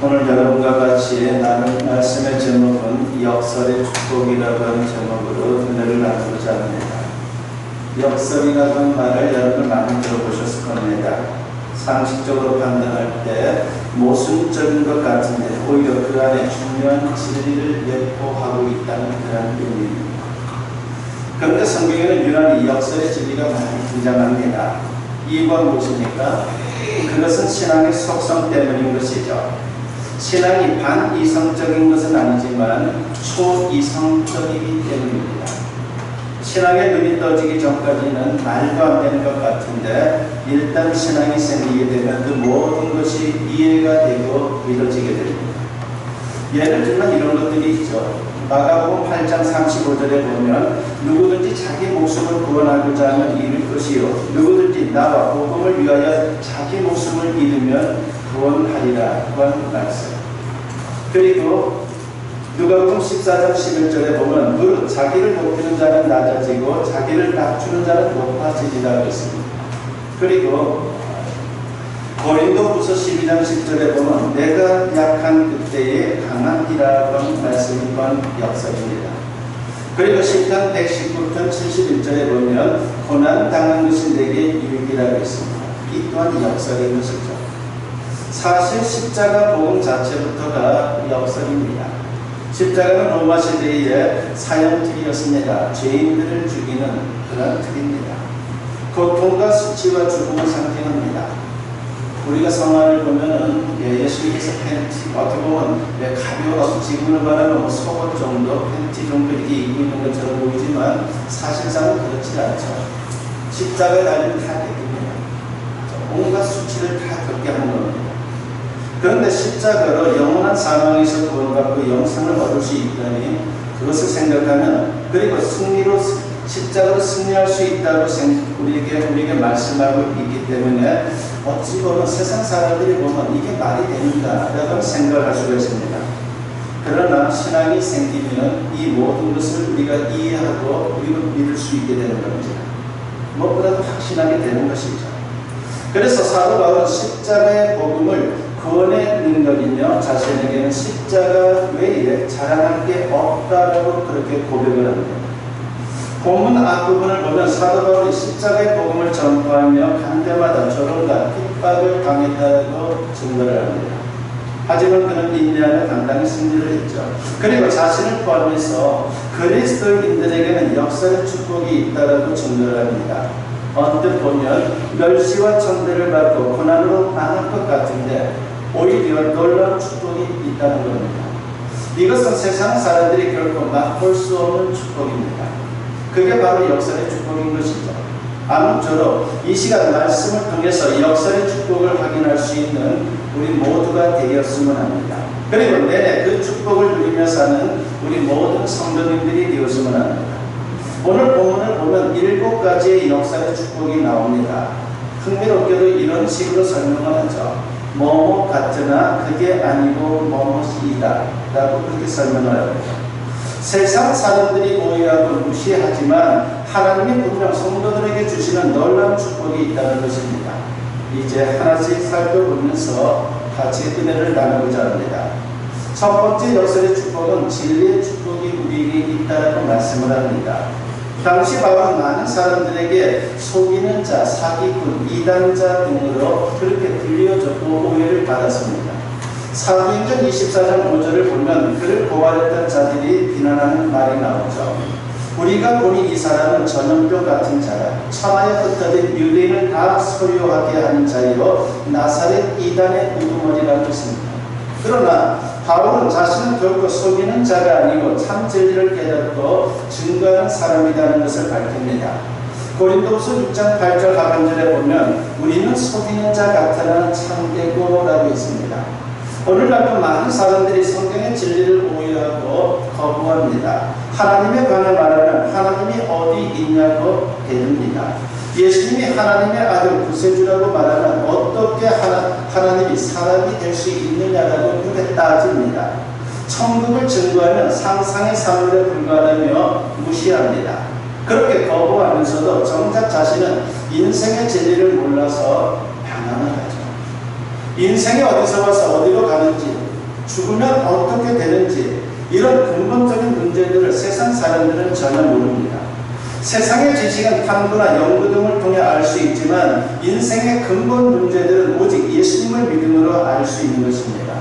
오늘 여러분과 같이 나눌 말씀의 제목은 역설의 축복이라고 하는 제목으로 은혜를 나누고자 합니다. 역설이라는 말을 여러분 많이 들어보셨을 겁니다. 상식적으로 판단할 때 모순적인 것 같은데 오히려 그 안에 중요한 진리를 예포하고 있다는 그런 의미입니다. 그런데 성경에는 유난히 역설의 진리가 많이 등장합니다. 이유가 무엇입니까? 그것은 신앙의 속성 때문인 것이죠. 신앙이 반이성적인 것은 아니지만 초이성적이기 때문입니다. 신앙의 눈이 떠지기 전까지는 말도 안 되는 것 같은데 일단 신앙이 생기게 되면 그 모든 것이 이해가 되고 믿어지게 됩니다. 예를 들면 이런 것들이 있죠. 마가복음 8장 35절에 보면 누구든지 자기 목숨을 구원하고자 하면 잃을 것이요 누구든지 나와 복음을 위하여 자기 목숨을 잃으면 구원하리라 하는 말씀. 그리고 누가복음 14장 11절에 보면 무릇 자기를 높이는 자는 낮아지고 자기를 낮추는 자는 높아지리라 했습니다. 그리고 고린도후서 12장 10절에 보면 내가 약한 그때에 강하리라고 하는 말씀이 번 역설입니다. 그리고 시편 119편 71절에 보면 고난 당한 것이 내게 유익이라고 했습니다. 이 또한 역설인 것이죠. 사실 십자가 복음 자체부터가 역설입니다. 십자가는 로마 시대의 사형틀이었습니다. 죄인들을 죽이는 그런 틀입니다. 고통과 수치와 죽음을 상징합니다. 우리가 성화를 보면은 예수님께서 팬티 어떻게 보면 가벼워서 지금을 말하면 속옷 정도 팬티 정도 이렇게 입고 있는 것처럼 보이지만 사실상은 그렇지 않죠. 십자가에 달린 다 대입니다. 온갖 수치를 다 겪게 하는 겁니다. 그런데 십자가로 영원한 사망에서 구원받고 영생을 얻을 수 있다니 그것을 생각하면 그리고 승리로 십자가로 승리할 수 있다고 우리에게 말씀하고 있기 때문에 어찌 보면 세상 사람들이 보면 이게 말이 되는가라고 생각할 수가 있습니다. 그러나 신앙이 생기면 이 모든 것을 우리가 이해하고 우리가 믿을 수 있게 되는 겁니다. 무엇보다도 확신하게 되는 것이죠. 그래서 사도 바울은 십자가의 복음을 구원의 능력이며 자신에게는 십자가 외에 자랑할 게 없다라고 그렇게 고백을 합니다. 본문 앞부분을 보면 사도 바울이 십자가의 복음을 전파하며 간 데마다 조롱과 핍박을 당했다고 증거를 합니다. 하지만 그는 인내하며 당당히 승리를 했죠. 그리고 자신을 포함해서 그리스도인들에게는 역사의 축복이 있다라고 증거를 합니다. 언뜻 보면 멸시와 천대를 받고 고난으로 망할 것 같은데 오히려 놀라운 축복이 있다는 겁니다. 이것은 세상 사람들이 결코 맛볼 수 없는 축복입니다. 그게 바로 역설의 축복인 것이죠. 아무쪼록 이 시간 말씀을 통해서 역설의 축복을 확인할 수 있는 우리 모두가 되었으면 합니다. 그리고 내내 그 축복을 누리며 사는 우리 모든 성도님들이 되었으면 합니다. 오늘 본문을 보면 7가지의 역설의 축복이 나옵니다. 흥미롭게도 이런 식으로 설명을 하죠. 뭐뭐 같으나 그게 아니고 뭐뭐이다 라고 그렇게 설명을 합니다. 세상 사람들이 오해하고 무시하지만 하나님이 분명 성도들에게 주시는 놀라운 축복이 있다는 것입니다. 이제 하나씩 살펴보면서 같이 은혜를 나누고자 합니다. 첫 번째 역설의 축복은 진리의 축복이 우리에게 있다고 말씀을 합니다. 당시 바울은 많은 사람들에게 속이는 자, 사기꾼, 이단자 등으로 그렇게 불리워졌고 오해를 받았습니다. 사도행전 24장 5절을 보면 그를 고발했던 자들이 비난하는 말이 나오죠. 우리가 보니 이 사람은 전염병 같은 자라 천하에 흩어진 유대인을 다 소유하게 하는 자이요 나사렛 이단의 우두머리라고 했습니다. 그러나 바울은 자신은 결코 속이는 자가 아니고 참 진리를 깨닫고 증거하는 사람이라는 것을 밝힙니다. 고린도후서 6장 8절 하반절에 보면 우리는 속이는 자 같으나 참되고라고 있습니다. 오늘날도 많은 사람들이 성경의 진리를 오해하고 거부합니다. 하나님에 관해 말하면 하나님이 어디 있냐고 대듭니다. 예수님이 하나님의 아들 구세주라고 말하면 어떻게 하나님이 사람이 될 수 있느냐라고 그렇게 따집니다. 천국을 증거하면 상상의 산물에 불과하며 무시합니다. 그렇게 거부하면서도 정작 자신은 인생의 진리를 몰라서 방황을 하죠. 인생이 어디서 와서 어디로 가는지 죽으면 어떻게 되는지 이런 근본적인 문제들을 세상 사람들은 전혀 모릅니다. 세상의 지식은 탐구나 연구 등을 통해 알 수 있지만 인생의 근본 문제들은 오직 예수님을 믿음으로 알 수 있는 것입니다.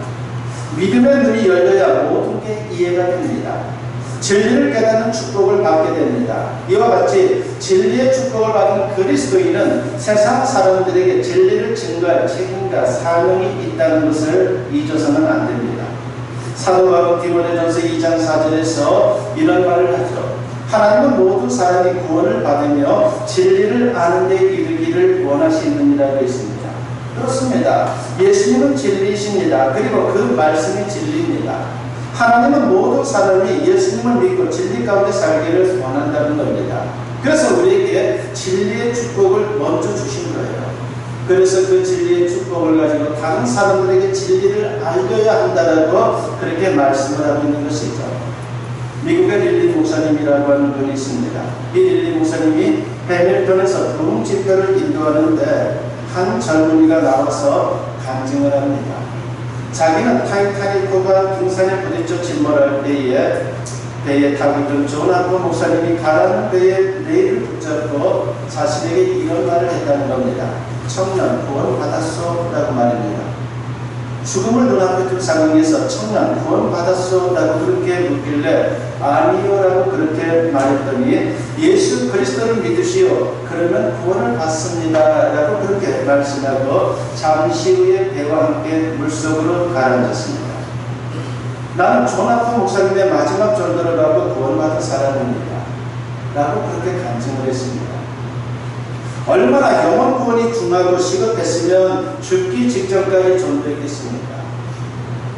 믿음의 눈이 열려야 모든 게 이해가 됩니다. 진리를 깨닫는 축복을 받게 됩니다. 이와 같이 진리의 축복을 받은 그리스도인은 세상 사람들에게 진리를 증거할 책임과 사명이 있다는 것을 잊어서는 안 됩니다. 사도 바울 디모데전서 2장 4절에서 이런 말을 하죠. 하나님은 모든 사람이 구원을 받으며 진리를 아는 데 이르기를 원하시느니라고 했습니다. 그렇습니다. 예수님은 진리이십니다. 그리고 그 말씀이 진리입니다. 하나님은 모든 사람이 예수님을 믿고 진리 가운데 살기를 원한다는 겁니다. 그래서 우리에게 진리의 축복을 먼저 주신 거예요. 그래서 그 진리의 축복을 가지고 다른 사람들에게 진리를 알려야 한다라고 그렇게 말씀을 하고 있는 것이죠. 미국의 릴리 목사님이라고 하는 분이 있습니다. 이 릴리 목사님이 해밀턴에서 부흥 집회를 인도하는데 한 젊은이가 나와서 간증을 합니다. 자기는 타이타닉호가 빙산에 부딪혀 침몰할 때에 배에 타고 있던 존 아프 목사님이 가라는 배의 레일을 붙잡고 자신에게 이런 말을 했다는 겁니다. 청년 구원 받았소 라고 말입니다. 죽음을 눈앞에 둔 상황에서 청년 구원 받았소 라고 그렇게 묻길래 아니요 라고 그렇게 말했더니 예수 그리스도를 믿으시오 그러면 구원을 받습니다 라고 그렇게 말씀하고 잠시 후에 배와 함께 물속으로 가라앉았습니다. 나는 존 아프 목사님의 마지막 전도를 받고 구원받은 사람입니다 라고 그렇게 간증을 했습니다. 얼마나 영혼 구원이 중하고 시급했으면 죽기 직전까지 전도했겠습니까?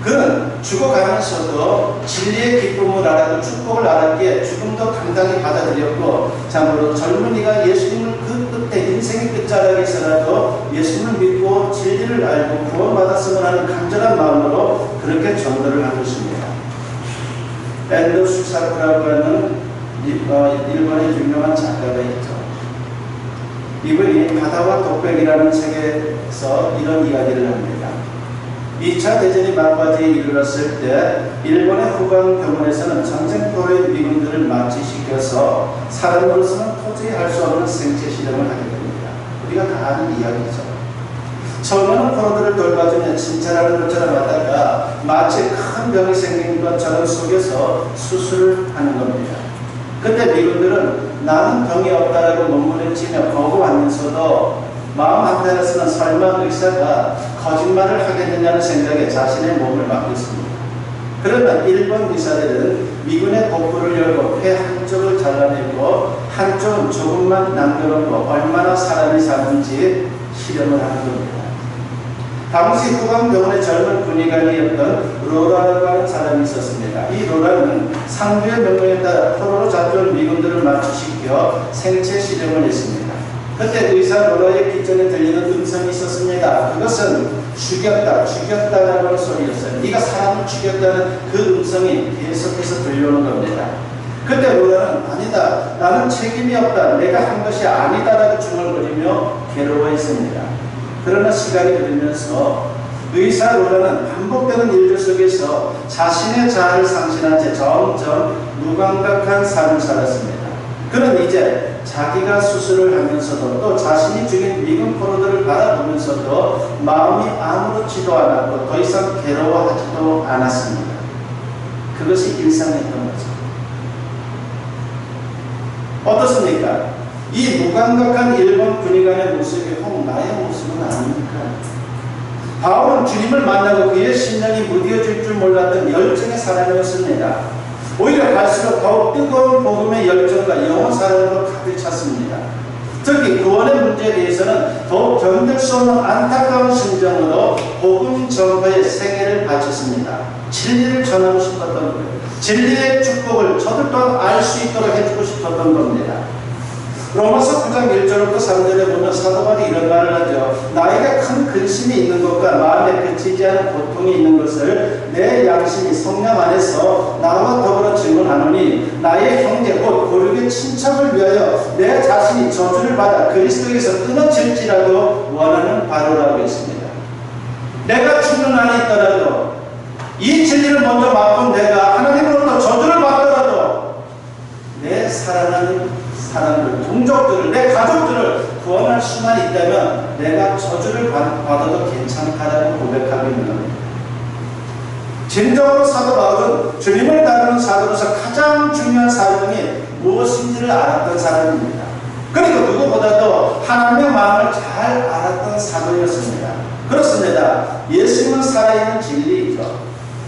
그는 죽어가면서도 진리의 기쁨을 알았고 축복을 알았기에 죽음도 당당히 받아들였고 참으로 젊은이가 예수님을 그 끝에 인생의 끝자락에서라도 예수님을 믿고 진리를 알고 구원받았으면 하는 간절한 마음으로 그렇게 전도를 한 것입니다. 앤더 수사쿠라고 하는 일본의 유명한 작가가 있죠. 이분이 바다와 독백이라는 책에서 이런 이야기를 합니다. 2차 대전이 막바지에 이르렀을 때 일본의 후방 병원에서는 전쟁터의 미군들을 마취시켜서 사람으로서는 도저히 할 수 없는 생체 실험을 하게 됩니다. 우리가 다 아는 이야기죠. 처음에는 포로들을 돌봐주며 진찰하는 것처럼 하다가 마치 큰 병이 생긴 것처럼 속여서 수술을 하는 겁니다. 그때 미군들은 나는 병이 없다라고 논문을 치며 거부하면서도 마음 한편에서는 설마 의사가 거짓말을 하겠느냐는 생각에 자신의 몸을 맡겼습니다. 그러면 일본 의사들은 미군의 복부를 열고 폐 한쪽을 잘라내고 한쪽은 조금만 남겨놓고 얼마나 사람이 사는지 실험을 하는 겁니다. 당시 후방병원의 젊은 군의관이었던 로라라고 하는 사람이 있었습니다. 이 로라는 상부의 명령에 따라 포로로 잡혀온 미군들을 마취시켜 생체 실험을 했습니다. 그때 의사 로라의 귓전에 들리는 음성이 있었습니다. 그것은 죽였다라고 하는 소리였어요. 네가 사람을 죽였다는 그 음성이 계속해서 들려오는 겁니다. 그때 로라는 아니다, 나는 책임이 없다, 내가 한 것이 아니다라고 중얼거리며 괴로워했습니다. 그러나 시간이 흐르면서 의사 로라는 반복되는 일들 속에서 자신의 자아를 상실한 채 점점 무감각한 삶을 살았습니다. 그는 이제 자기가 수술을 하면서도 또 자신이 죽인 미군 포로들을 바라보면서도 마음이 아무렇지도 않았고 더 이상 괴로워하지도 않았습니다. 그것이 일상이었던 거죠. 어떻습니까? 이 무감각한 일본 군의관의 모습이 혹 나의 모습은 아닙니까? 바울은 주님을 만나고 그의 심령이 무뎌질 줄 몰랐던 열정의 사람이었습니다. 오히려 갈수록 더욱 뜨거운 복음의 열정과 영혼 사랑으로 가득 찼습니다. 특히 구원의 문제에 대해서는 더욱 견딜 수 없는 안타까운 심정으로 복음 전파에 생애를 바쳤습니다. 진리를 전하고 싶었던 거예요. 진리의 축복을 저들 또한 알 수 있도록 해주고 싶었던 겁니다. 로마서 9장 1절부터 3절에 보면 사도 바울이 이런 말을 하죠. 나에게 큰 근심이 있는 것과 마음에 그치지 않은 고통이 있는 것을 내 양심이 성령 안에서 나와 더불어 증언하노니 나의 형제 곧 고륙의 친척을 위하여 내 자신이 저주를 받아 그리스도에서 끊어질지라도 원하는 바로라고 했습니다. 내가 죽는 안에 있더라도 이 진리를 먼저 맛본 내가 하나님으로부터 저주를 받더라도 내 사랑하는 사람들, 동족들을, 내 가족들을 구원할 수만 있다면 내가 저주를 받아도 괜찮다라고 고백하고 있는 겁니다. 진정으로 사도 바울은 주님을 따르는 사도로서 가장 중요한 사명이 무엇인지를 알았던 사람입니다. 그리고 누구보다도 하나님의 마음을 잘 알았던 사도였습니다. 그렇습니다. 예수님은 살아있는 진리이죠.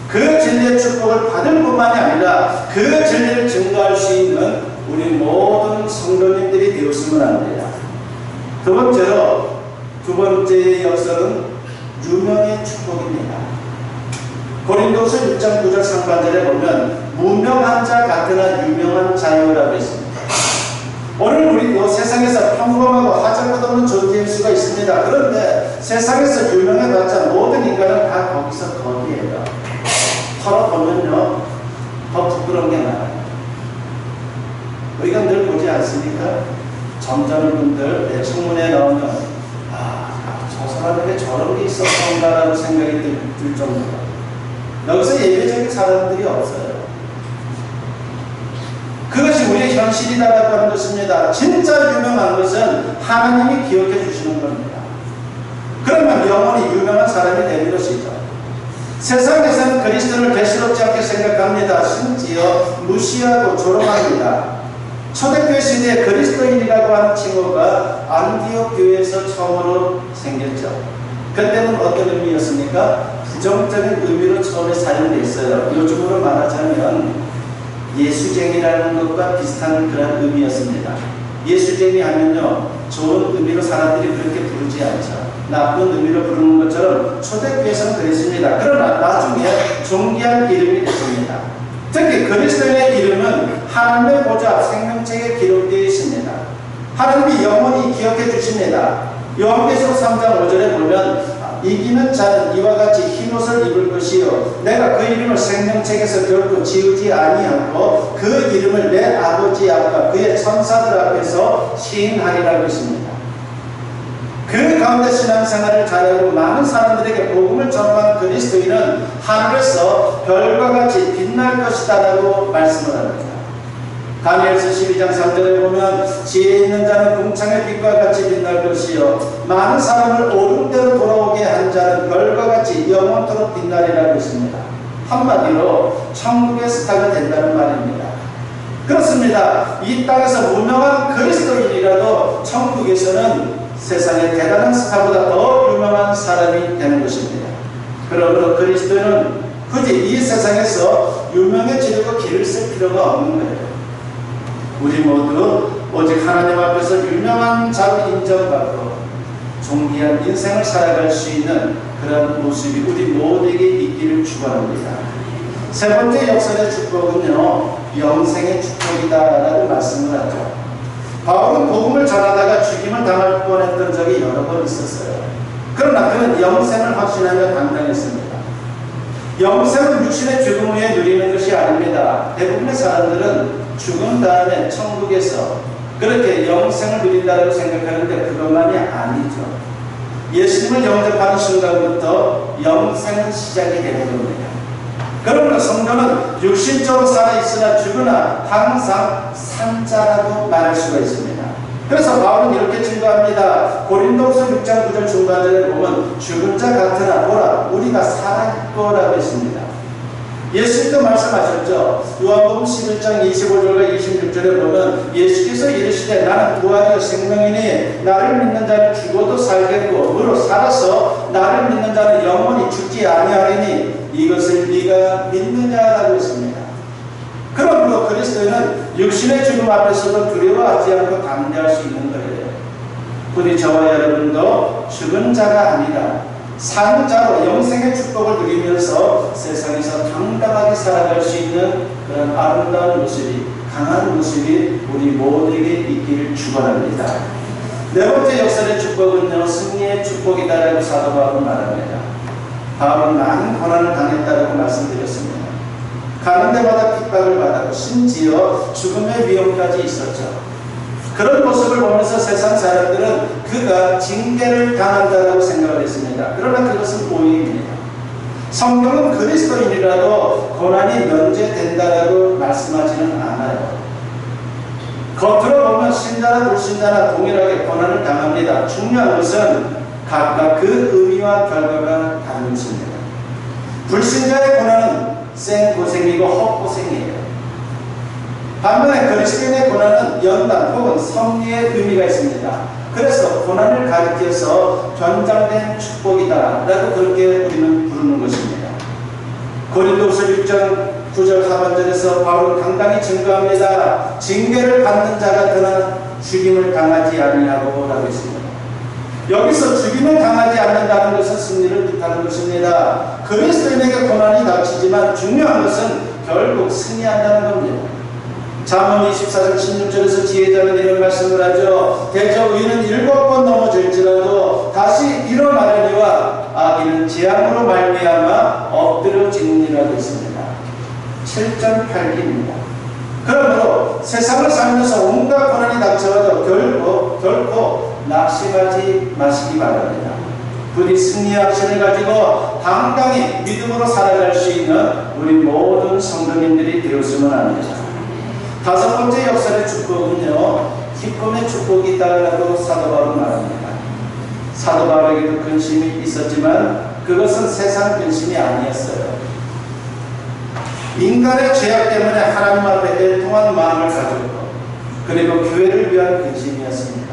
그 진리의 축복을 받을 뿐만이 아니라 그 진리를 증거할 수 있는 우리 모든 성도님들이 되었으면 합니다. 두 번째의 역설은 유명의 축복입니다. 고린도서 6장 9절 상반절에 보면 무명한 자 같으나 유명한 자유라고 했습니다. 오늘 우리도 세상에서 평범하고 하잘것없는 존재일 수가 있습니다. 그런데 세상에서 유명해봤자 모든 인간은 다 거기에요. 털어보면요 더 부끄러운 게 많아요. 우리가 늘 보지 않습니까? 점잖은 분들 내 청문회에 나오면 저 사람에게 저런 게 있었던가라는 생각이 들 정도로 여기서 예외적인 사람들이 없어요. 그것이 우리의 현실이다라고 하는 것입니다. 진짜 유명한 것은 하나님이 기억해 주시는 겁니다. 그러면 영원히 유명한 사람이 되는 것이죠. 세상에서는 그리스도를 대수롭지 않게 생각합니다. 심지어 무시하고 조롱합니다. 초대교회 시대에 그리스도인이라고 하는 칭호가 안디옥 교회에서 처음으로 생겼죠. 그때는 어떤 의미였습니까? 부정적인 의미로 처음에 사용됐어요. 요즘으로 말하자면 예수쟁이라는 것과 비슷한 그런 의미였습니다. 예수쟁이 하면요 좋은 의미로 사람들이 그렇게 부르지 않죠. 나쁜 의미로 부르는 것처럼 초대교회에서는 그랬습니다. 그러나 나중에 존귀한 이름이 됐습니다. 특히 그리스도인의 이름은 하나님의 보좌 생명책에 기록되어 있습니다. 하나님이 영원히 기억해 주십니다. 요한계시록 3장 5절에 보면 이기는 자는 이와 같이 흰옷을 입을 것이요 내가 그 이름을 생명책에서 결코 지우지 아니하고 그 이름을 내 아버지 앞과 그의 천사들 앞에서 시인하리라고 했습니다. 그 가운데 신앙생활을 잘하고 많은 사람들에게 복음을 전한 그리스도인은 하늘에서 별과 같이 빛날 것이다 라고 말씀을 합니다. 다니엘서 12장 3절에 보면 지혜 있는 자는 궁창의 빛과 같이 빛날 것이요 많은 사람을 옳은 대로 돌아오게 한 자는 별과 같이 영원토록 빛나리라고 했습니다. 한마디로 천국의 스타가 된다는 말입니다. 그렇습니다. 이 땅에서 무명한 그리스도인이라도 천국에서는 세상의 대단한 스타보다 더 유명한 사람이 되는 것입니다. 그러므로 그리스도인은 굳이 이 세상에서 유명해지려고 길을 쓸 필요가 없는 거예요. 우리 모두 오직 하나님 앞에서 유명한 자로 인정받고 존귀한 인생을 살아갈 수 있는 그런 모습이 우리 모두에게 있기를 축원합니다. 세 번째 역설의 축복은요 영생의 축복이다라고 말씀을 하죠. 바울은 복음을 전하다가 죽임을 당할 뻔했던 적이 여러 번 있었어요. 그러나 그는 영생을 확신하며 감당했습니다. 영생은 육신의 죽음 후에 누리는 것이 아닙니다. 대부분의 사람들은 죽은 다음에 천국에서 그렇게 영생을 누린다고 생각하는데 그것만이 아니죠. 예수님을 영접하는 순간부터 영생은 시작이 되는 겁니다. 그러므로 성도는 육신적으로 살아있으나 죽으나 항상 산자라고 말할 수가 있습니다. 그래서 바울은 이렇게 증거합니다. 고린도서 6장 9절 중반절에 보면 죽은 자 같으나 보라 우리가 살아있고라고 했습니다. 예수님도 말씀하셨죠. 요한복음 11장 25절과 26절에 보면 예수께서 이르시되 나는 부활이요 생명이니 나를 믿는 자는 죽어도 살겠고 무릇 살아서 나를 믿는 자는 영원히 죽지 아니하리니 이것을 네가 믿느냐라고 했습니다. 그러므로 그리스도인은 육신의 죽음 앞에서도 두려워하지 않고 담대할 수 있는 거예요. 부디 저와 여러분도 죽은 자가 아니라 사는 자로 영생의 축복을 누리면서 세상에서 당당하게 살아갈 수 있는 그런 아름다운 모습이 강한 모습이 우리 모두에게 있기를 축원합니다. 네 번째 역설의 축복은요 승리의 축복이다라고 사도 바울은 말합니다. 바울은 많은 고난을 당했다라고 말씀드렸습니다. 가는 데마다 핍박을 받았고 심지어 죽음의 위험까지 있었죠. 그런 모습을 보면서 세상 사람들은 그가 징계를 당한다라고 생각을 했습니다. 그러나 그것은 오해입니다. 성경은 그리스도인이라도 고난이 면제된다라고 말씀하지는 않아요. 겉으로 보면 신자나 불신자나 동일하게 고난을 당합니다. 중요한 것은 각각 그 의미와 결과가 다른 것입니다. 불신자의 고난은 생고생이고 헛고생이에요. 반면에 그리스도인의 고난은 연단 혹은 섭리의 의미가 있습니다. 그래서 고난을 가리켜서 변장된 축복이다 라고 그렇게 우리는 부르는 것입니다. 고린도후서 6장 9절 하반절에서 바울은 당당히 증거합니다. 징계를 받는 자 같으나 죽임을 당하지 아니하고 라고 했습니다. 여기서 죽임을 당하지 않는다는 것은 승리를 뜻하는 것입니다. 그리스도인에게 고난이 닥치지만 중요한 것은 결국 승리한다는 겁니다. 잠언 24장 16절에서 지혜자는 이런 말씀을 하죠. 대저 의인은 7번 넘어질지라도 다시 일어나려니와 악인은 재앙으로 말미암아 엎드려지느니라고 했습니다. 7.8기입니다. 그러므로 세상을 살면서 온갖 고난이 닥쳐와도 결코 낙심하지 마시기 바랍니다. 부디 승리의 확신을 가지고 당당히 믿음으로 살아갈 수 있는 우리 모든 성도님들이 되었으면 합니다. 다섯 번째 역설의 축복은요, 기쁨의 축복이다라고 사도 바울은 말합니다. 사도 바울에게도 근심이 있었지만 그것은 세상 근심이 아니었어요. 인간의 죄악 때문에 하나님 앞에 애통한 마음을 가졌고 그리고 교회를 위한 근심이었습니다.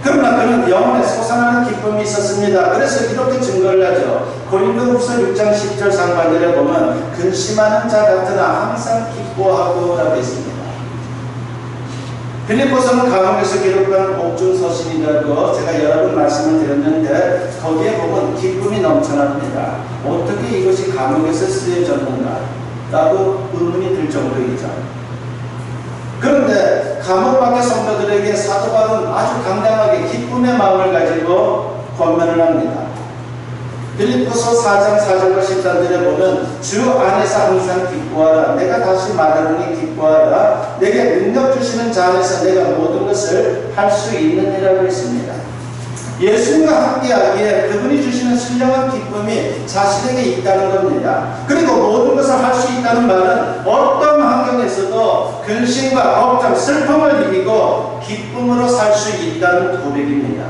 그러나 그는 영혼에 솟아나는 기쁨이 있었습니다. 그래서 이렇게 증거를 하죠. 고린도후서 6장 10절 상반절에 보면 근심하는 자 같으나 항상 기뻐하고 라고 했습니다. 빌립보서는 감옥에서 기록한 옥중 서신이라고 제가 여러 번 말씀을 드렸는데 거기에 보면 기쁨이 넘쳐납니다. 어떻게 이것이 감옥에서 쓰여졌는가 라고 의문이 들 정도이죠. 그런데 감옥 밖의 성도들에게 사도 바울은 아주 당당하게 기쁨의 마음을 가지고 권면을 합니다. 빌립보서 4장 4절과 13절에 보면 주 안에서 항상 기뻐하라. 내가 다시 말하노니 기뻐하라. 내게 능력 주시는 자 안에서 내가 모든 것을 할 수 있느니라고 했습니다. 예수님과 함께하기에 그분이 주시는 신령한 기쁨이 자신에게 있다는 겁니다. 그리고 모든 것을 할 수 있다는 말은 어떤 환경에서도 근심과 걱정, 슬픔을 이기고 기쁨으로 살 수 있다는 고백입니다.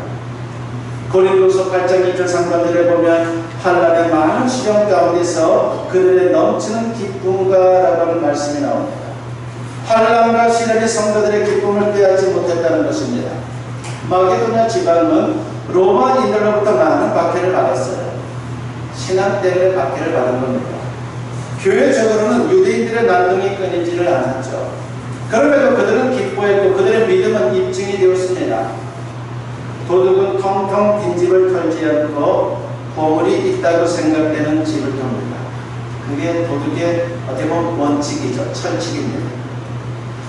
고린도서 8장 2절 상반절에 보면 환난의 많은 시련 가운데서 그들의 넘치는 기쁨과 라고 하는 말씀이 나옵니다. 환난과 시련이 성도들의 기쁨을 빼앗지 못했다는 것입니다. 마게도냐 지방은 로마인들로부터 많은 박해를 받았어요. 신앙 때문에 박해를 받은 겁니다. 교회적으로는 유대인들의 난동이 끊이지를 않았죠. 그럼에도 그들은 기뻐했고 그들의 믿음은 입증이 되었습니다. 도둑은 텅텅 빈 집을 털지 않고 보물이 있다고 생각되는 집을 텁니다. 그게 도둑의 어떻게 보면 원칙이죠. 철칙입니다.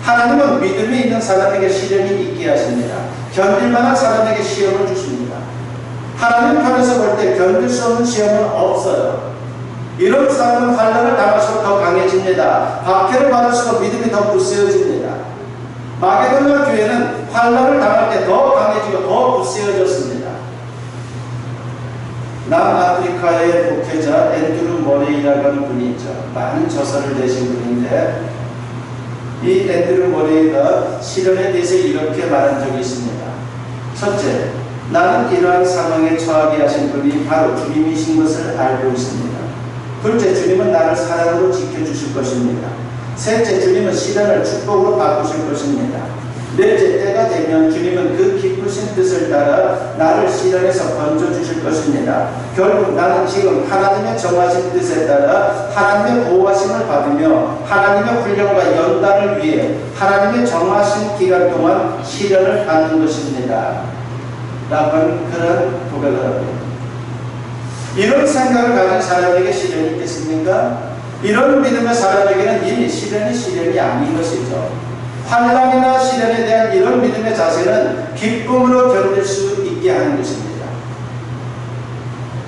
하나님은 믿음이 있는 사람에게 시련이 있게 하십니다. 견딜만한 사람에게 시험을 주십니다. 하나님 편에서 볼 때 견딜 수 없는 시험은 없어요. 이런 사람은 환난을 당할수록 더 강해집니다. 박해를 받을수록 믿음이 더 굳세어집니다. 마게도냐 교회는 환난을 당할 때 더 강해지고 더 굳세어졌습니다. 남아프리카의 목회자 앤드루 모레이라고 하는 분이 있죠. 많은 저서를 내신 분인데 이 앤드루 모레이가 시련에 대해서 이렇게 말한 적이 있습니다. 첫째, 나는 이러한 상황에 처하게 하신 분이 바로 주님이신 것을 알고 있습니다. 둘째, 주님은 나를 사랑으로 지켜주실 것입니다. 셋째, 주님은 시련을 축복으로 바꾸실 것입니다. 넷째, 때가 되면 주님은 그 기쁘신 뜻을 따라 나를 시련에서 건져주실 것입니다. 결국 나는 지금 하나님의 정하신 뜻에 따라 하나님의 보호하심을 받으며 하나님의 훈련과 연단을 위해 하나님의 정하신 기간 동안 시련을 받는 것입니다. 라고 하는 그런 고백을 합니다. 이런 생각을 가진 사람에게 시련이 있겠습니까? 이런 믿음의 사람에게는 이미 시련이 아닌 것이죠. 환난이나 시련에 대한 이런 믿음의 자세는 기쁨으로 견딜 수 있게 하는 것입니다.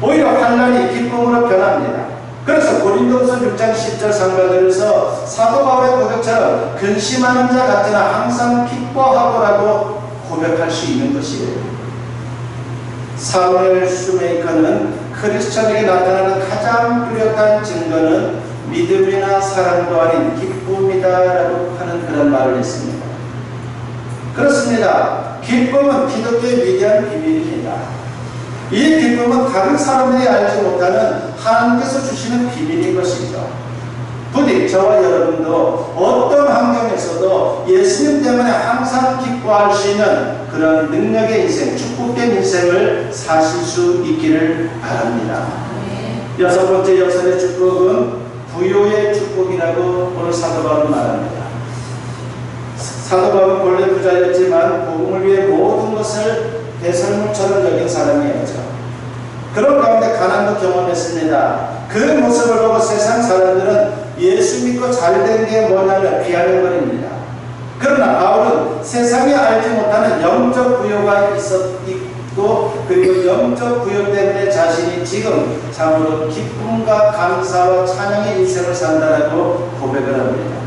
오히려 환난이 기쁨으로 변합니다. 그래서 고린도후서 6장 10절 상반절에서 사도 바울의 고백처럼 근심하는 자 같으나 항상 기뻐하고라고 고백할 수 있는 것이에요. 사무엘 슈메이커는 크리스천에게 나타나는 가장 뚜렷한 증거는 믿음이나 사랑도 아닌 기쁨이다라고 하는 그런 말을 했습니다. 그렇습니다. 기쁨은 기독교의 위대한 비밀입니다. 이 기쁨은 다른 사람들이 알지 못하는 하나님께서 주시는 비밀인 것이죠. 부디 저와 여러분도 어떤 환경에서도 예수님 때문에 항상 기뻐할 수 있는 그런 능력의 인생, 축복된 인생을 사실 수 있기를 바랍니다. 여섯 번째 역설의 축복은 부요의 축복이라고 오늘 사도 바울은 말합니다. 사도 바울은 본래 부자였지만 복음을 위해 모든 것을 배설물처럼 여긴 사람이었죠. 그런 가운데 가난도 경험했습니다. 그 모습을 보고 세상 사람들은 예수 믿고 잘된 게 뭐냐면 비아냥거립니다. 그러나 바울은 세상에 알지 못하는 영적 부요가 있고 그리고 영적 부요 때문에 자신이 지금 참으로 기쁨과 감사와 찬양의 인생을 산다라고 고백을 합니다.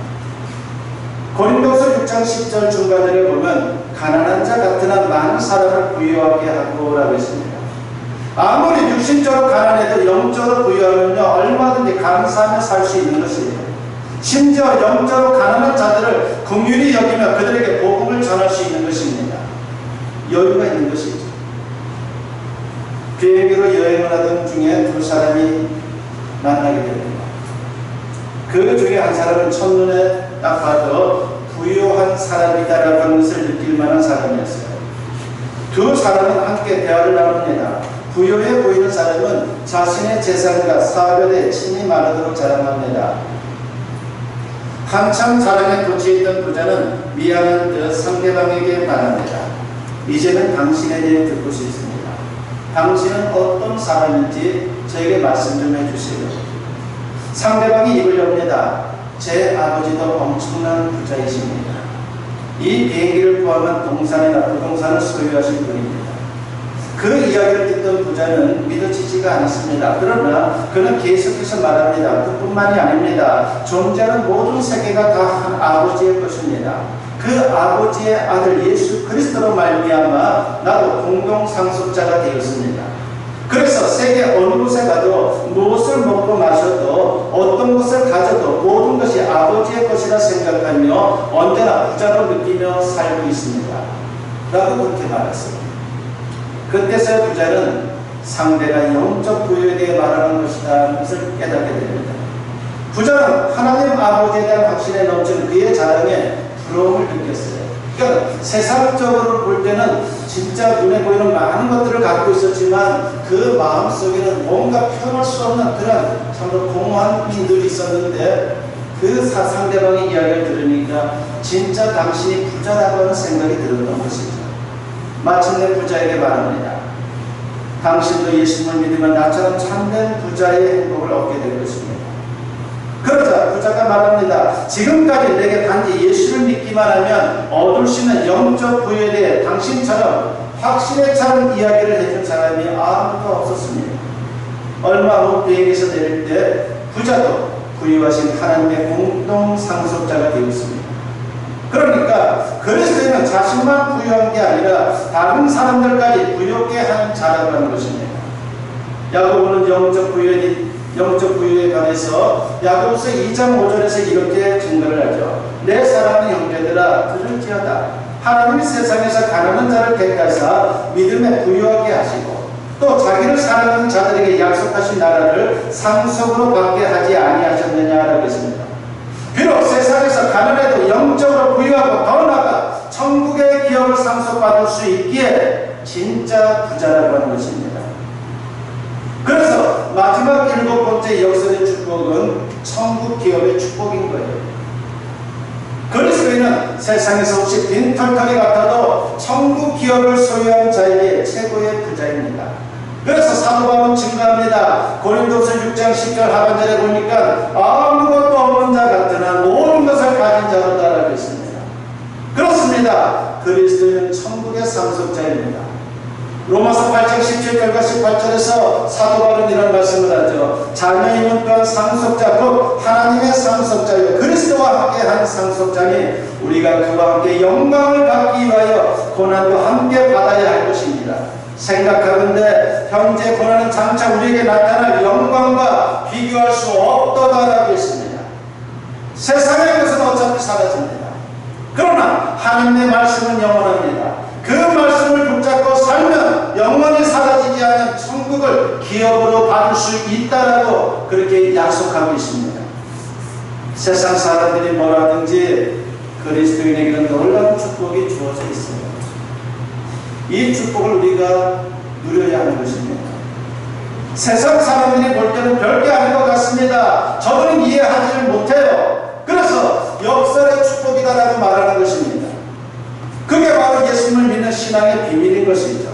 고린도서 6장 10절 중반에 보면 가난한 자 같은 한 많은 사람을 부유하게 하고 라고 했습니다. 아무리 육신적으로 가난해도 영적으로 부유하면요 얼마든지 감사하며 살 수 있는 것이에요. 심지어 영적으로 가난한 자들을 긍휼히 여기며 그들에게 복음을 전할 수 있는 것입니다. 여유가 있는 것이죠. 비행기로 여행을 하던 중에 두 사람이 만나게 됩니다. 그 중에 한 사람은 첫눈에 딱 봐도 부유한 사람이다라고 하는 것을 느낄 만한 사람이었어요. 두 사람은 함께 대화를 나눕니다. 부유해 보이는 사람은 자신의 재산과 사별에 친히 많도록 자랑합니다. 한참 자랑에 돋쳐있던 부자는 미안한 듯 상대방에게 말합니다. 이제는 당신에 대해 듣고 싶습니다. 당신은 어떤 사람인지 저에게 말씀 좀 해주세요. 상대방이 입을 엽니다. 제 아버지도 엄청난 부자이십니다. 이 비행기를 포함한 동산이나 부동산을 소유하신 분입니다. 그 이야기를 듣던 부자는 믿어지지가 않습니다. 그러나 그는 계속해서 말합니다. 그뿐만이 아닙니다. 존재하는 모든 세계가 다 한 아버지의 것입니다. 그 아버지의 아들 예수 그리스도로 말미암아 나도 공동 상속자가 되었습니다. 그래서 세계 어느 곳에 가도 무엇을 먹고 마셔도 어떤 것을 가져도 모든 것이 아버지의 것이라 생각하며 언제나 부자로 느끼며 살고 있습니다. 라고 그렇게 말했습니다. 그때서야 부자는 상대가 영적 부유에 대해 말하는 것이라는 것을 깨닫게 됩니다. 부자는 하나님 아버지에 대한 확신에 넘치는 그의 자랑에 부러움을 느꼈어요. 그러니까 세상적으로 볼 때는 진짜 눈에 보이는 많은 것들을 갖고 있었지만 그 마음속에는 뭔가 표현할 수 없는 그런 참으로 공허한 일들이 있었는데 그 상대방의 이야기를 들으니까 진짜 당신이 부자라고 하는 생각이 들었던 것이죠. 마침내 부자에게 말합니다. 당신도 예수님을 믿으면 나처럼 참된 부자의 행복을 얻게 될 것입니다. 그러자 부자가 말합니다. 지금까지 내게 단지 예수를 믿기만 하면 얻을 수 있는 영적 부유에 대해 당신처럼 확신에 찬 이야기를 해준 사람이 아무도 없었습니다. 얼마 후 비행기에서 내릴 때 부자도 부유하신 하나님의 공동 상속자가 되었습니다. 그러니까 그리스도인은 자신만 부유한 게 아니라 다른 사람들까지 부유하게 하는 자라고 하는 것입니다. 야고보는 영적 부유에 관해서 야고보서 2장 5절에서 이렇게 증거를 하죠. 내 사랑하는 형제들아 들을지어다. 하나님이 세상에서 가난한 자를 택하사 믿음에 부유하게 하시고 또 자기를 사랑하는 자들에게 약속하신 나라를 상속으로 받게 하지 아니하셨느냐라고 했습니다. 비록 세상에서 가난해도 영적으로 부유하고 더 나아가 천국의 기업을 상속받을 수 있기에 진짜 부자라고 하는 것입니다. 그래서 마지막 7번째 역설의 축복은 천국 기업의 축복인 거예요. 그리스도인은 세상에서 혹시 빈털터리 같아도 천국 기업을 소유한 자에게 최고의 부자입니다. 그래서 사도 바울은 증거합니다. 고린도서 6장 10절 하반절에 보니까 아무것도 없는 자 같은 한 모든 것을 가진 자로다라고 했습니다. 그렇습니다. 그리스도인은 천국의 상속자입니다. 로마서 8장 17절과 18절에서 사도 바울은 이런 말씀을 하죠. 자녀임은 또한 상속자 곧 하나님의 상속자요 그리스도와 함께한 상속자니 우리가 그와 함께 영광을 받기 위하여 고난도 함께 받아야 할 것입니다. 생각하건대 현재 고난은 장차 우리에게 나타날 영광과 비교할 수 없도다라고 했습니다. 세상의 것은 어차피 사라집니다. 그러나 하나님의 말씀은 영원합니다. 그 말씀을 붙잡고 살면 영원히 사라지지 않은 천국을 기업으로 받을 수 있다라고 그렇게 약속하고 있습니다. 세상 사람들이 뭐라든지 그리스도인에게는 놀라운 축복이 주어져 있습니다. 이 축복을 우리가 누려야 하는 것입니다. 세상 사람들이 볼 때는 별게 아닌 것 같습니다. 저는 이해하지를 못해요. 그래서 역설의 축복이다라고 말하는 것입니다. 그게 바로 예수님을 믿는 신앙의 비밀인 것이죠.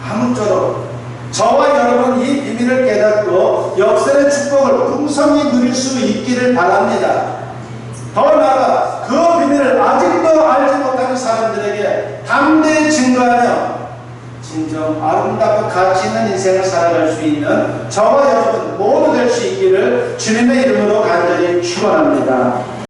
아무쪼록 저와 여러분 이 비밀을 깨닫고 역설의 축복을 풍성히 누릴 수 있기를 바랍니다. 더 나아가 그 비밀을 아직도 알지 못하는 사람들에게 담대히 증거하며 진정 아름답고 가치 있는 인생을 살아갈 수 있는 저와 여러분 모두 될 수 있기를 주님의 이름으로 간절히 축원합니다.